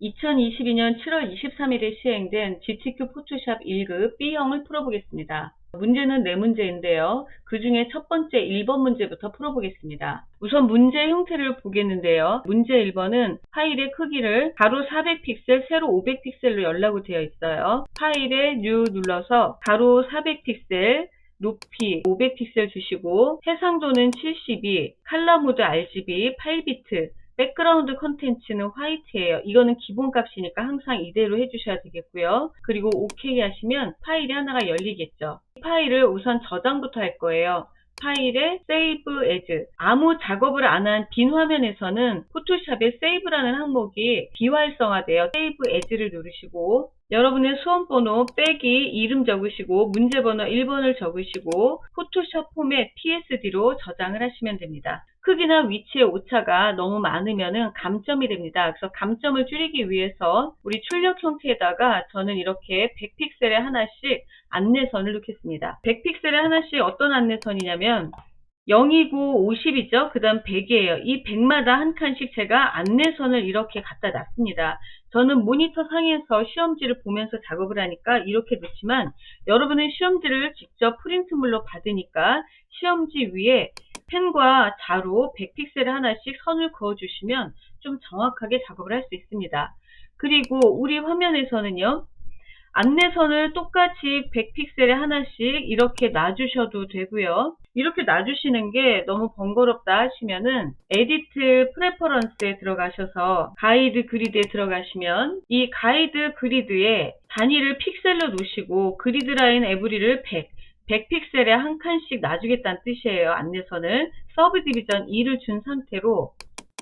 2022년 7월 23일에 시행된 GTQ 포토샵 1급 B형을 풀어보겠습니다. 문제는 4문제인데요. 그 중에 첫 번째 1번 문제부터 풀어보겠습니다. 우선 문제 형태를 보겠는데요. 문제 1번은 파일의 크기를 가로 400픽셀, 세로 500픽셀로 열라고 되어 있어요. 파일에 New 눌러서 가로 400픽셀, 높이 500픽셀 주시고 해상도는 72, 컬러 모드 RGB 8비트, 백그라운드 컨텐츠는 화이트예요. 이거는 기본값이니까 항상 이대로 해주셔야 되겠고요. 그리고 OK 하시면 파일이 하나가 열리겠죠. 이 파일을 우선 저장부터 할 거예요. 파일에 Save As, 아무 작업을 안 한 빈 화면에서는 포토샵에 Save라는 항목이 비활성화돼요. Save As를 누르시고 여러분의 수험번호 빼기 이름 적으시고 문제번호 1번을 적으시고 포토샵 포맷 PSD로 저장을 하시면 됩니다. 크기나 위치의 오차가 너무 많으면 감점이 됩니다. 그래서 감점을 줄이기 위해서 우리 출력 형태에다가 저는 이렇게 100픽셀에 하나씩 안내선을 넣겠습니다. 100픽셀에 하나씩 어떤 안내선이냐면 0이고 50이죠. 그 다음 100이에요. 이 100마다 한 칸씩 제가 안내선을 이렇게 갖다 놨습니다. 저는 모니터 상에서 시험지를 보면서 작업을 하니까 이렇게 놓지만 여러분은 시험지를 직접 프린트물로 받으니까 시험지 위에 펜과 자로 100픽셀에 하나씩 선을 그어주시면 좀 정확하게 작업을 할 수 있습니다. 그리고 우리 화면에서는요. 안내선을 똑같이 100픽셀에 하나씩 이렇게 놔주셔도 되고요. 이렇게 놔주시는 게 너무 번거롭다 하시면은 에디트 프레퍼런스에 들어가셔서 가이드 그리드에 들어가시면 이 가이드 그리드에 단위를 픽셀로 놓으시고 그리드 라인 에브리를 100픽셀에 한 칸씩 놔주겠다는 뜻이에요. 안내선을 서브 디비전 2를 준 상태로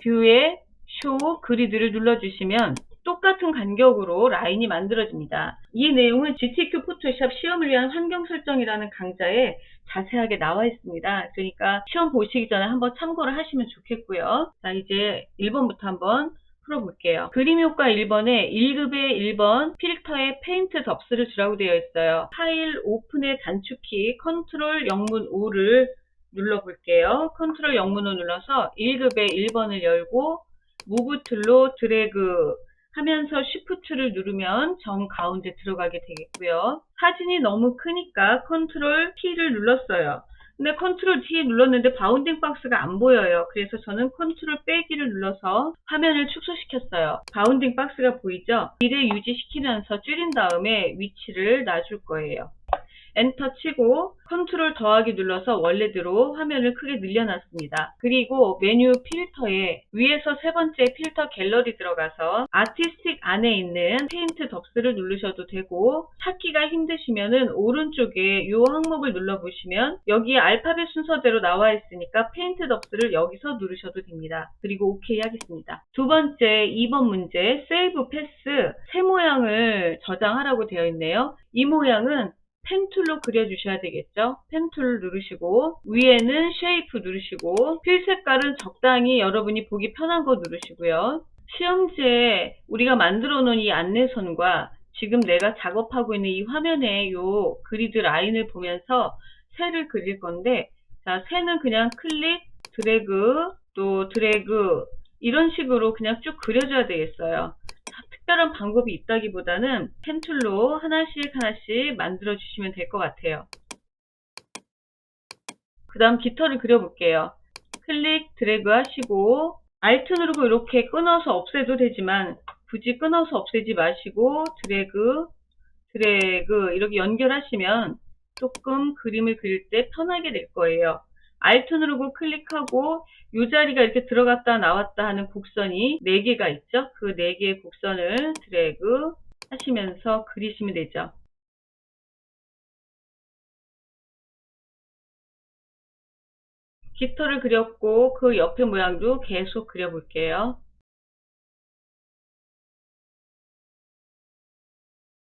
뷰에 쇼 그리드를 눌러주시면 똑같은 간격으로 라인이 만들어집니다. 이 내용은 GTQ 포토샵 시험을 위한 환경 설정이라는 강좌에 자세하게 나와 있습니다. 그러니까 시험 보시기 전에 한번 참고를 하시면 좋겠고요. 자, 이제 1번부터 한번 풀어볼게요. 그림 효과 1번에 1급의 1번 필터에 페인트 덥스를 주라고 되어 있어요. 파일 오픈의 단축키 컨트롤 영문 5를 눌러볼게요. 컨트롤 영문 5 눌러서 1급의 1번을 열고 무브 툴로 드래그 하면서 쉬프트를 누르면 정 가운데 들어가게 되겠고요. 사진이 너무 크니까 컨트롤 T를 눌렀어요. 근데 컨트롤 T 눌렀는데 바운딩 박스가 안 보여요. 그래서 저는 컨트롤 빼기를 눌러서 화면을 축소시켰어요. 바운딩 박스가 보이죠? 미래 유지시키면서 줄인 다음에 위치를 놔줄 거예요. 엔터 치고 컨트롤 더하기 눌러서 원래대로 화면을 크게 늘려놨습니다. 그리고 메뉴 필터에 위에서 세 번째 필터 갤러리 들어가서 아티스틱 안에 있는 페인트 덥스를 누르셔도 되고 찾기가 힘드시면은 오른쪽에 이 항목을 눌러보시면 여기에 알파벳 순서대로 나와 있으니까 페인트 덥스를 여기서 누르셔도 됩니다. 그리고 OK 하겠습니다. 두 번째 2번 문제 세이브 패스 새 모양을 저장하라고 되어 있네요. 이 모양은 펜툴로 그려주셔야 되겠죠. 펜툴 누르시고 위에는 쉐이프 누르시고 필 색깔은 적당히 여러분이 보기 편한 거 누르시고요. 시험지에 우리가 만들어 놓은 이 안내선과 지금 내가 작업하고 있는 이 화면에 이 그리드 라인을 보면서 새를 그릴 건데 자, 새는 그냥 클릭, 드래그, 또 드래그 이런 식으로 그냥 쭉 그려줘야 되겠어요. 특별한 방법이 있다기보다는 펜툴로 하나씩 만들어 주시면 될 것 같아요. 그 다음 깃털을 그려볼게요. 클릭, 드래그 하시고 Alt 누르고 이렇게 끊어서 없애도 되지만 굳이 끊어서 없애지 마시고 드래그 이렇게 연결하시면 조금 그림을 그릴 때 편하게 될 거예요. Alt 누르고 클릭하고 이 자리가 이렇게 들어갔다 나왔다 하는 곡선이 4개가 있죠. 그 4개의 곡선을 드래그 하시면서 그리시면 되죠. 깃털을 그렸고 그 옆에 모양도 계속 그려볼게요.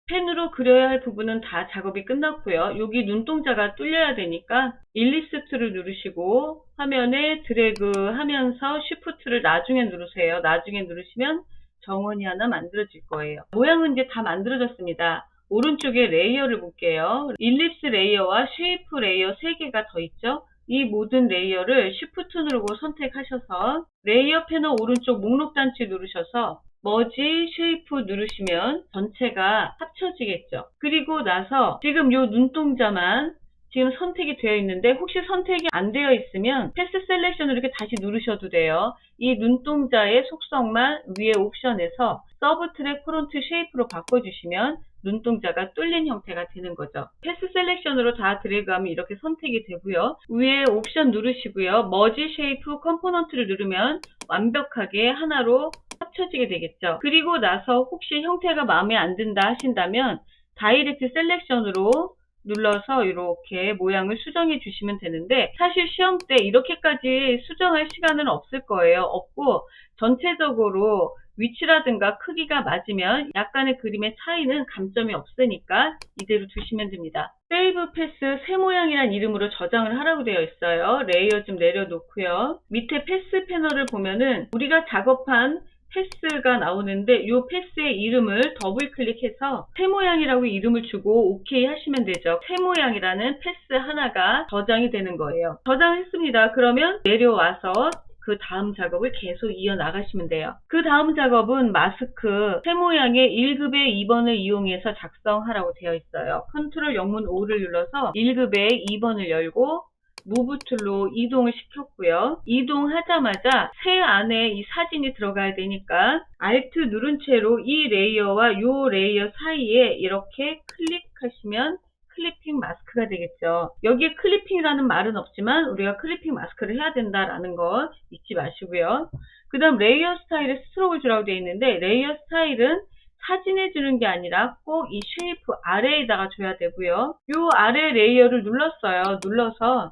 펜으로 그려야 할 부분은 다 작업이 끝났고요. 여기 눈동자가 뚫려야 되니까 일리스 툴을 누르시고 화면에 드래그 하면서 쉬프트를 나중에 누르세요. 나중에 누르시면 정원이 하나 만들어질 거예요. 모양은 이제 다 만들어졌습니다. 오른쪽에 레이어를 볼게요. 일립스 레이어와 쉐이프 레이어 3개가 더 있죠. 이 모든 레이어를 쉬프트 누르고 선택하셔서 레이어 패널 오른쪽 목록 단추 누르셔서 머지 쉐이프 누르시면 전체가 합쳐지겠죠. 그리고 나서 지금 요 눈동자만 지금 선택이 되어 있는데 혹시 선택이 안 되어 있으면 패스 셀렉션을 이렇게 다시 누르셔도 돼요. 이 눈동자의 속성만 위에 옵션에서 서브 트랙 프론트 쉐이프로 바꿔주시면 눈동자가 뚫린 형태가 되는 거죠. 패스 셀렉션으로 다 드래그하면 이렇게 선택이 되고요. 위에 옵션 누르시고요. 머지 쉐이프 컴포넌트를 누르면 완벽하게 하나로 합쳐지게 되겠죠. 그리고 나서 혹시 형태가 마음에 안 든다 하신다면 다이렉트 셀렉션으로 눌러서 이렇게 모양을 수정해 주시면 되는데 사실 시험 때 이렇게까지 수정할 시간은 없을 거예요. 없고 전체적으로 위치라든가 크기가 맞으면 약간의 그림의 차이는 감점이 없으니까 이대로 두시면 됩니다. 세이브 패스 새 모양이란 이름으로 저장을 하라고 되어 있어요. 레이어 좀 내려놓고요. 밑에 패스 패널을 보면은 우리가 작업한 패스가 나오는데 이 패스의 이름을 더블 클릭해서 새 모양이라고 이름을 주고 OK 하시면 되죠. 새 모양이라는 패스 하나가 저장이 되는 거예요. 저장했습니다. 그러면 내려와서 그 다음 작업을 계속 이어나가시면 돼요. 그 다음 작업은 마스크 새 모양의 1급의 2번을 이용해서 작성하라고 되어 있어요. 컨트롤 영문 O를 눌러서 1급의 2번을 열고 무브 툴로 이동을 시켰고요. 이동하자마자 새 안에 이 사진이 들어가야 되니까 Alt 누른 채로 이 레이어와 이 레이어 사이에 이렇게 클릭하시면 클리핑 마스크가 되겠죠. 여기에 클리핑이라는 말은 없지만 우리가 클리핑 마스크를 해야 된다라는 거 잊지 마시고요. 그 다음 레이어 스타일에 스트로크를 주라고 되어 있는데 레이어 스타일은 사진에 주는 게 아니라 꼭 이 쉐이프 아래에다가 줘야 되고요. 이 아래 레이어를 눌렀어요. 눌러서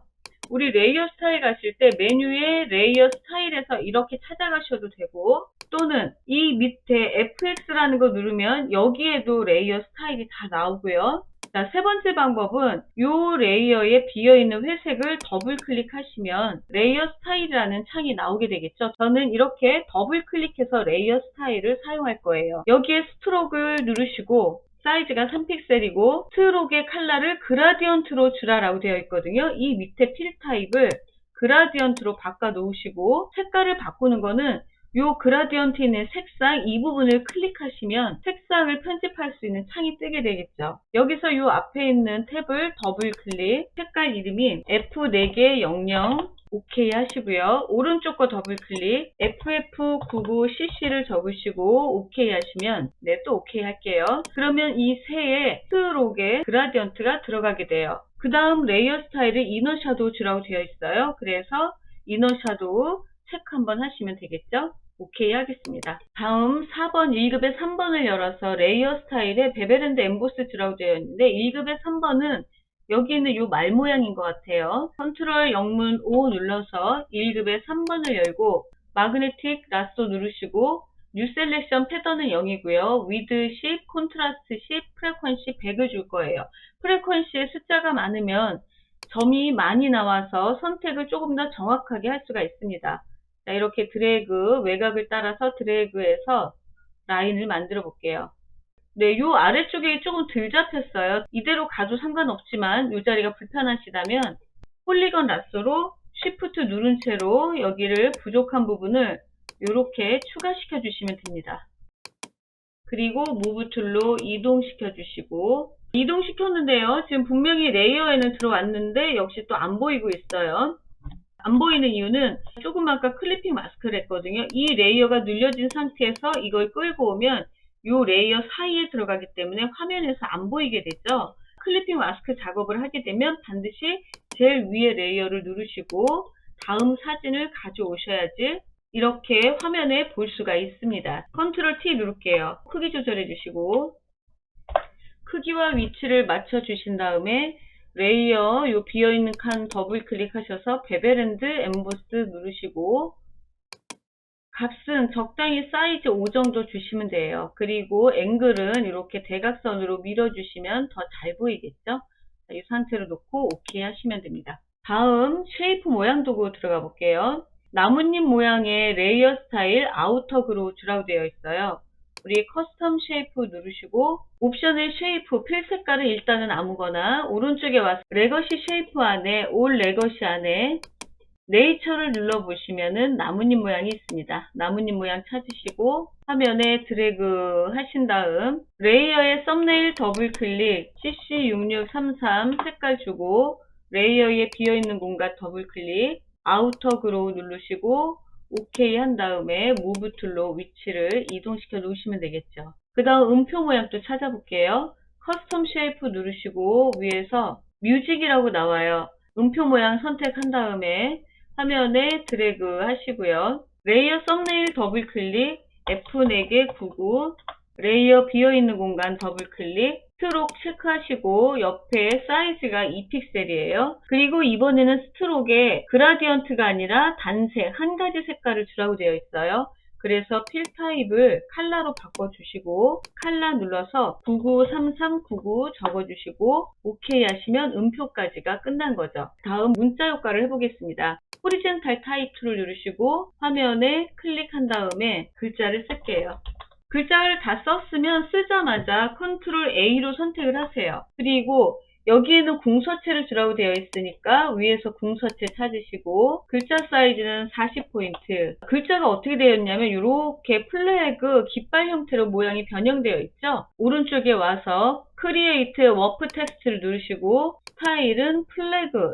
우리 레이어 스타일 가실 때 메뉴에 레이어 스타일에서 이렇게 찾아가셔도 되고 또는 이 밑에 FX라는 거 누르면 여기에도 레이어 스타일이 다 나오고요. 자, 세 번째 방법은 이 레이어에 비어있는 회색을 더블 클릭하시면 레이어 스타일이라는 창이 나오게 되겠죠. 저는 이렇게 더블 클릭해서 레이어 스타일을 사용할 거예요. 여기에 스트로크를 누르시고 사이즈가 3픽셀이고 스트로크의 컬러를 그라디언트로 주라라고 되어 있거든요. 이 밑에 필 타입을 그라디언트로 바꿔 놓으시고 색깔을 바꾸는 거는 요 그라디언트 있는 색상 이 부분을 클릭하시면 색상을 편집할 수 있는 창이 뜨게 되겠죠. 여기서 요 앞에 있는 탭을 더블 클릭, 색깔 이름이 F4개00 OK 하시고요. 오른쪽 거 더블 클릭, FF99CC를 적으시고 OK 하시면 네, 또 OK 할게요. 그러면 이 새에 스트로크에 그라디언트가 들어가게 돼요. 그 다음 레이어 스타일을 이너 샤도우 주라고 되어 있어요. 그래서 이너 샤도우 체크 한번 하시면 되겠죠? OK 하겠습니다. 다음 4번 1급의 3번을 열어서 레이어 스타일에 베벨&드 엠보스 주라고 되어 있는데 1급의 3번은 여기 있는 이 말 모양인 것 같아요. 컨트롤 영문 O 눌러서 1급의 3번을 열고 마그네틱 라쏘 누르시고 뉴 셀렉션 패턴은 0이고요. 위드 10, 콘트라스트 10, 프레퀀시 100을 줄 거예요. 프레퀀시에 숫자가 많으면 점이 많이 나와서 선택을 조금 더 정확하게 할 수가 있습니다. 자, 이렇게 드래그, 외곽을 따라서 드래그해서 라인을 만들어 볼게요. 네, 요 아래쪽에 조금 덜 잡혔어요. 이대로 가도 상관없지만 요 자리가 불편하시다면 폴리건 라쏘로 쉬프트 누른 채로 여기를 부족한 부분을 이렇게 추가시켜 주시면 됩니다. 그리고 무브 툴로 이동시켜 주시고 이동시켰는데요. 지금 분명히 레이어에는 들어왔는데 역시 또 안 보이고 있어요. 안 보이는 이유는 조금 아까 클리핑 마스크를 했거든요. 이 레이어가 눌려진 상태에서 이걸 끌고 오면 이 레이어 사이에 들어가기 때문에 화면에서 안 보이게 되죠. 클리핑 마스크 작업을 하게 되면 반드시 제일 위에 레이어를 누르시고 다음 사진을 가져오셔야지 이렇게 화면에 볼 수가 있습니다. 컨트롤 T 누를게요. 크기 조절해 주시고 크기와 위치를 맞춰 주신 다음에 레이어 요 비어있는 칸 더블 클릭하셔서 베벨&드 엠보스 누르시고 값은 적당히 사이즈 5 정도 주시면 돼요. 그리고 앵글은 이렇게 대각선으로 밀어주시면 더 잘 보이겠죠? 이 상태로 놓고 OK 하시면 됩니다. 다음 쉐이프 모양 도구 들어가 볼게요. 나뭇잎 모양의 레이어 스타일 아우터 그로우 주라고 되어 있어요. 우리 커스텀 쉐이프 누르시고 옵션의 쉐이프 필 색깔은 일단은 아무거나 오른쪽에 와서 레거시 쉐이프 안에 올 레거시 안에 네이처를 눌러보시면은 나뭇잎 모양이 있습니다. 나뭇잎 모양 찾으시고 화면에 드래그 하신 다음 레이어의 썸네일 더블 클릭 CC6633 색깔 주고 레이어에 비어있는 공간 더블 클릭 아우터 그로우 누르시고 OK 한 다음에 무브 툴로 위치를 이동시켜 놓으시면 되겠죠. 그 다음 음표 모양 또 찾아볼게요. 커스텀 쉐이프 누르시고 위에서 뮤직이라고 나와요. 음표 모양 선택한 다음에 화면에 드래그 하시고요. 레이어 썸네일 더블 클릭 F4개 99 레이어 비어있는 공간 더블 클릭 스트록 체크하시고 옆에 사이즈가 2픽셀이에요. 그리고 이번에는 스트록에 그라디언트가 아니라 단색 한 가지 색깔을 주라고 되어 있어요. 그래서 필 타입을 컬러로 바꿔주시고 컬러 눌러서 993399 적어주시고 OK 하시면 음표까지가 끝난 거죠. 다음 문자 효과를 해보겠습니다. 호리젠탈 타이틀을 누르시고 화면에 클릭한 다음에 글자를 쓸게요. 글자를 다 썼으면 쓰자마자 컨트롤 A로 선택을 하세요. 그리고 여기에는 궁서체를 주라고 되어 있으니까 위에서 궁서체 찾으시고 글자 사이즈는 40포인트. 글자가 어떻게 되어 있냐면 이렇게 플래그 깃발 형태로 모양이 변형되어 있죠. 오른쪽에 와서 크리에이트 워프 텍스트를 누르시고 스타일은 플래그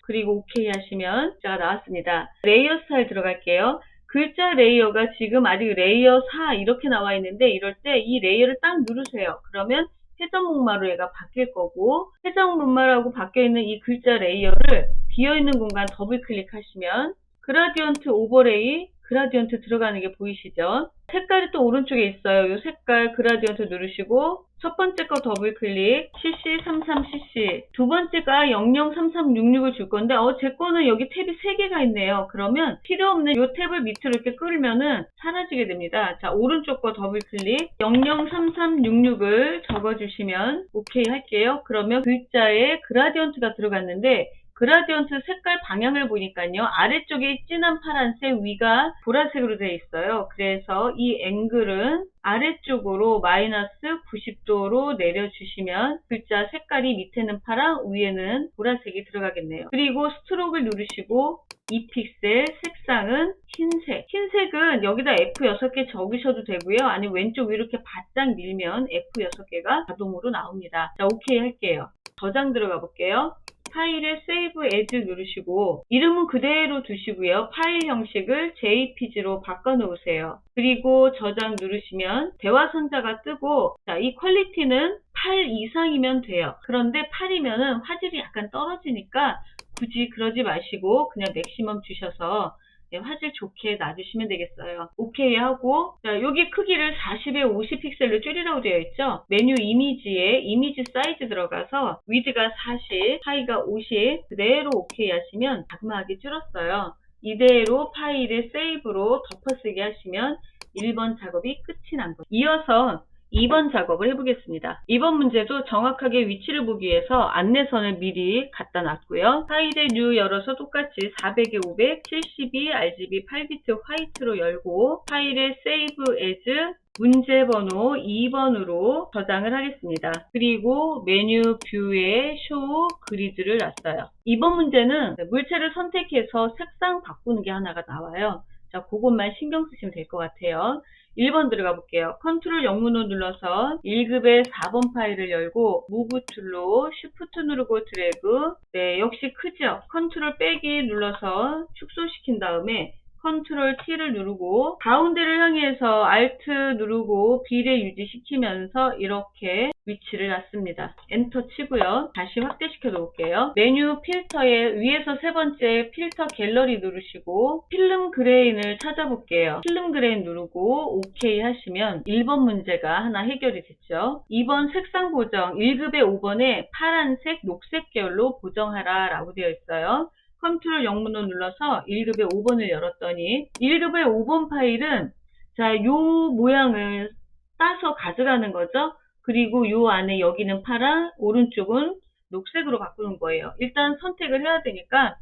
그리고 OK 하시면 글자가 나왔습니다. 레이어 스타일 들어갈게요. 글자 레이어가 지금 아직 레이어 4 이렇게 나와 있는데 이럴 때 이 레이어를 딱 누르세요. 그러면 회전목마로 얘가 바뀔 거고 회전목마라고 바뀌어있는 이 글자 레이어를 비어있는 공간 더블 클릭하시면 그라디언트 오버레이 그라디언트 들어가는 게 보이시죠? 색깔이 또 오른쪽에 있어요. 이 색깔 그라디언트 누르시고 첫 번째 거 더블 클릭 CC33CC 두 번째가 003366을 줄 건데 제 거는 여기 탭이 3개가 있네요. 그러면 필요 없는 이 탭을 밑으로 이렇게 끌면은 사라지게 됩니다. 자, 오른쪽 거 더블 클릭 003366을 적어주시면 OK 할게요. 그러면 글자에 그라디언트가 들어갔는데 그라디언트 색깔 방향을 보니까요. 아래쪽에 진한 파란색, 위가 보라색으로 되어 있어요. 그래서 이 앵글은 아래쪽으로 마이너스 90도로 내려주시면 글자 색깔이 밑에는 파랑, 위에는 보라색이 들어가겠네요. 그리고 스트로크를 누르시고 2픽셀, 색상은 흰색. 흰색은 여기다 F6개 적으셔도 되고요. 아니면 왼쪽 위로 이렇게 바짝 밀면 F6개가 자동으로 나옵니다. 자, OK 할게요. 저장 들어가 볼게요. 파일에 Save As 누르시고 이름은 그대로 두시고요. 파일 형식을 JPG로 바꿔 놓으세요. 그리고 저장 누르시면 대화 상자가 뜨고 자, 이 퀄리티는 8 이상이면 돼요. 그런데 8이면은 화질이 약간 떨어지니까 굳이 그러지 마시고 그냥 맥시멈 주셔서 화질 좋게 놔주시면 되겠어요. OK 하고 자, 여기 크기를 40에 50 픽셀로 줄이라고 되어 있죠. 메뉴 이미지에 이미지 사이즈 들어가서 위드가 40, 하이가 50 그대로 OK 하시면 자그마하게 줄었어요. 이대로 파일에 세이브로 덮어쓰기 하시면 1번 작업이 끝이 난 거죠. 이어서 2번 작업을 해보겠습니다. 2번 문제도 정확하게 위치를 보기 위해서 안내선을 미리 갖다 놨고요. 파일의 뉴 열어서 똑같이 400에 500, 72, RGB 8비트 화이트로 열고 파일의 Save As 문제 번호 2번으로 저장을 하겠습니다. 그리고 메뉴 뷰에 쇼 그리드를 놨어요. 2번 문제는 물체를 선택해서 색상 바꾸는 게 하나가 나와요. 자, 그것만 신경 쓰시면 될 것 같아요. 1번 들어가 볼게요. 컨트롤 영문호 눌러서 1급의 4번 파일을 열고 무브 툴로 쉬프트 누르고 드래그 네, 역시 크죠? 컨트롤 빼기 눌러서 축소시킨 다음에 컨트롤 T를 누르고 가운데를 향해서 Alt 누르고 비례 유지시키면서 이렇게 위치를 놨습니다. 엔터 치고요. 다시 확대시켜 놓을게요. 메뉴 필터에 위에서 세 번째 필터 갤러리 누르시고 필름 그레인을 찾아볼게요. 필름 그레인 누르고 OK 하시면 1번 문제가 하나 해결이 됐죠. 2번 색상 보정 1급의 5번에 파란색, 녹색 계열로 보정하라 라고 되어 있어요. 컨트롤 영문호 눌러서 1급의 5번을 열었더니 1급의 5번 파일은 자, 요 모양을 따서 가져가는 거죠. 그리고 요 안에 여기는 파랑, 오른쪽은 녹색으로 바꾸는 거예요. 일단 선택을 해야 되니까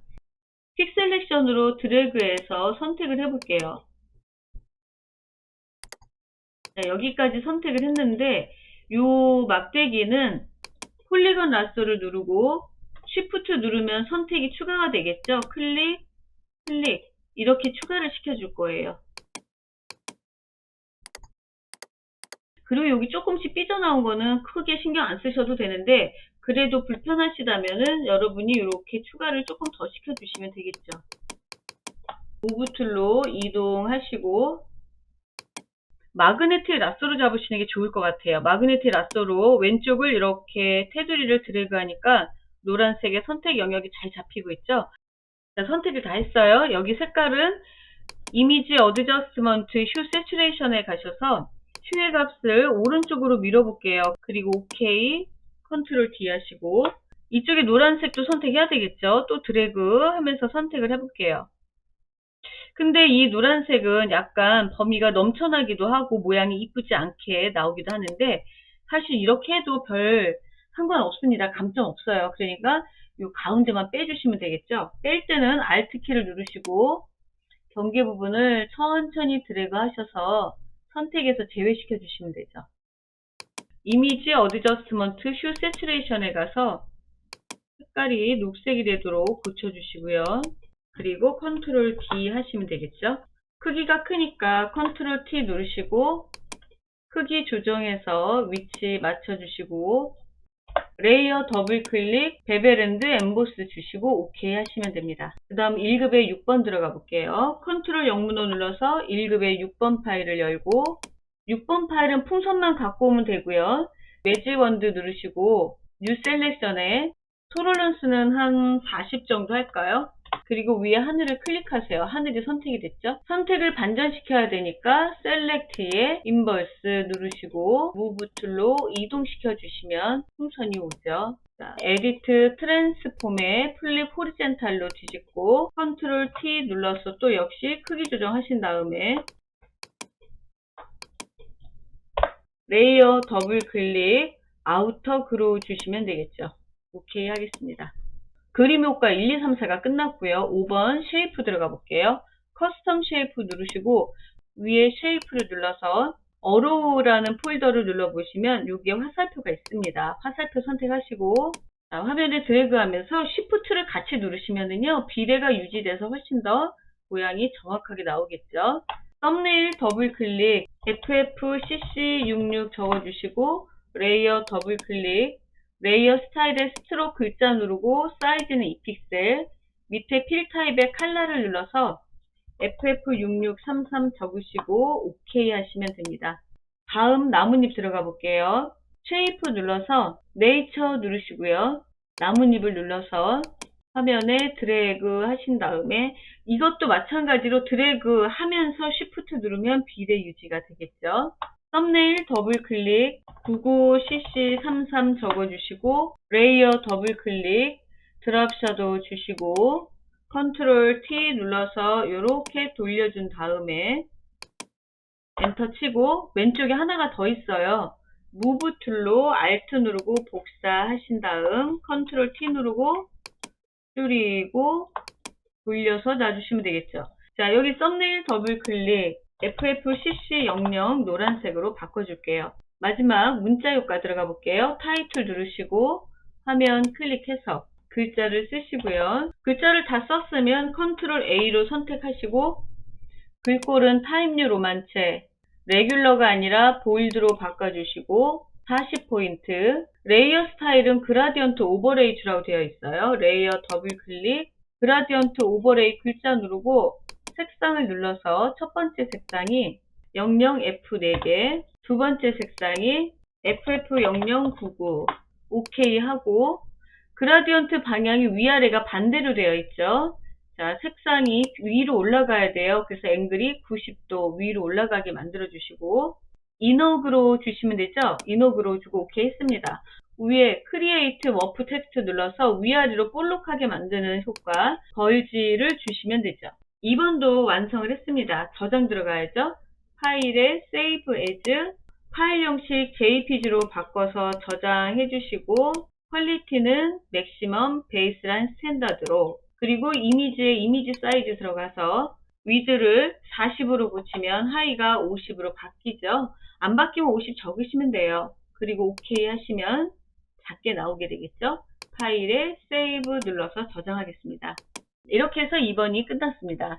픽 셀렉션으로 드래그해서 선택을 해볼게요. 자, 여기까지 선택을 했는데 요 막대기는 폴리건 라쏘를 누르고 Shift 누르면 선택이 추가가 되겠죠. 클릭, 클릭 이렇게 추가를 시켜줄 거예요. 그리고 여기 조금씩 삐져나온 거는 크게 신경 안 쓰셔도 되는데 그래도 불편하시다면은 여러분이 이렇게 추가를 조금 더 시켜주시면 되겠죠. 무브 툴로 이동하시고 마그네틱 라쏘로 잡으시는 게 좋을 것 같아요. 마그네틱 라쏘로 왼쪽을 이렇게 테두리를 드래그 하니까 노란색의 선택 영역이 잘 잡히고 있죠. 자, 선택을 다 했어요. 여기 색깔은 이미지 어드저스먼트 휴 세츄레이션에 가셔서 휴의 값을 오른쪽으로 밀어볼게요. 그리고 OK, 컨트롤 D 하시고 이쪽에 노란색도 선택해야 되겠죠. 또 드래그 하면서 선택을 해볼게요. 근데 이 노란색은 약간 범위가 넘쳐나기도 하고 모양이 이쁘지 않게 나오기도 하는데 사실 이렇게 해도 별 상관없습니다. 감점 없어요. 그러니까 이 가운데만 빼주시면 되겠죠. 뺄 때는 Alt 키를 누르시고 경계 부분을 천천히 드래그 하셔서 선택해서 제외시켜 주시면 되죠. 이미지 어드저스먼트 휴 세츄레이션에 가서 색깔이 녹색이 되도록 고쳐주시고요. 그리고 컨트롤 D 하시면 되겠죠. 크기가 크니까 컨트롤 T 누르시고 크기 조정해서 위치 맞춰주시고 레이어 더블 클릭 베벨 & 엠보스 주시고 OK 하시면 됩니다. 그 다음 1급에 6번 들어가 볼게요. 컨트롤 영문호 눌러서 1급에 6번 파일을 열고 6번 파일은 풍선만 갖고 오면 되고요. 매직 원드 누르시고 뉴 셀렉션에 토러런스는 한 40 정도 할까요? 그리고 위에 하늘을 클릭하세요. 하늘이 선택이 됐죠? 선택을 반전시켜야 되니까 셀렉트에 인버스 누르시고 무브 툴로 이동시켜 주시면 풍선이 오죠. 자, 에디트 트랜스폼에 플립 호리젠탈로 뒤집고 컨트롤 T 눌러서 또 역시 크기 조정하신 다음에 레이어 더블 클릭 아우터 그로우 주시면 되겠죠. 오케이 하겠습니다. 그림 효과 1, 2, 3, 4가 끝났고요. 5번 쉐이프 들어가 볼게요. 커스텀 쉐이프 누르시고 위에 쉐이프를 눌러서 어로우라는 폴더를 눌러보시면 여기에 화살표가 있습니다. 화살표 선택하시고 화면에 드래그하면서 Shift를 같이 누르시면은요 비례가 유지돼서 훨씬 더 모양이 정확하게 나오겠죠. 썸네일 더블 클릭 FFCC66 적어주시고 레이어 더블 클릭 레이어 스타일의 스트로크 글자 누르고 사이즈는 2픽셀 밑에 필 타입의 칼라를 눌러서 FF6633 적으시고 OK 하시면 됩니다. 다음 나뭇잎 들어가 볼게요. 쉐이프 눌러서 네이처 누르시고요. 나뭇잎을 눌러서 화면에 드래그 하신 다음에 이것도 마찬가지로 드래그 하면서 Shift 누르면 비례 유지가 되겠죠. 썸네일 더블 클릭 99cc33 적어주시고 레이어 더블 클릭 드랍 샤도우 주시고 컨트롤 T 눌러서 이렇게 돌려준 다음에 엔터 치고 왼쪽에 하나가 더 있어요. 무브 툴로 Alt 누르고 복사하신 다음 컨트롤 T 누르고 줄이고 돌려서 놔주시면 되겠죠. 자, 여기 썸네일 더블 클릭 FFCC00 노란색으로 바꿔줄게요. 마지막 문자 효과 들어가 볼게요. 타이틀 누르시고 화면 클릭해서 글자를 쓰시고요. 글자를 다 썼으면 컨트롤 A로 선택하시고 글꼴은 타임뉴 로만체 레귤러가 아니라 보일드로 바꿔주시고 40포인트 레이어 스타일은 그라디언트 오버레이라고 되어 있어요. 레이어 더블 클릭 그라디언트 오버레이 글자 누르고 색상을 눌러서 첫 번째 색상이 00F 4개, 두 번째 색상이 FF0099 OK 하고 그라디언트 방향이 위아래가 반대로 되어 있죠. 자, 색상이 위로 올라가야 돼요. 그래서 앵글이 90도 위로 올라가게 만들어 주시고 이너그로 주시면 되죠. 이너그로 주고 OK 했습니다. 위에 크리에이트 워프 텍스트 눌러서 위아래로 볼록하게 만드는 효과 벌지를 주시면 되죠. 2번도 완성을 했습니다. 저장 들어가야죠. 파일에 Save As 파일 형식 JPG로 바꿔서 저장해 주시고 퀄리티는 맥시멈 베이스라인 스탠다드로 그리고 이미지에 이미지 사이즈 들어가서 위드를 40으로 고치면 하이가 50으로 바뀌죠. 안 바뀌면 50 적으시면 돼요. 그리고 OK 하시면 작게 나오게 되겠죠. 파일에 세이브 눌러서 저장하겠습니다. 이렇게 해서 2번이 끝났습니다.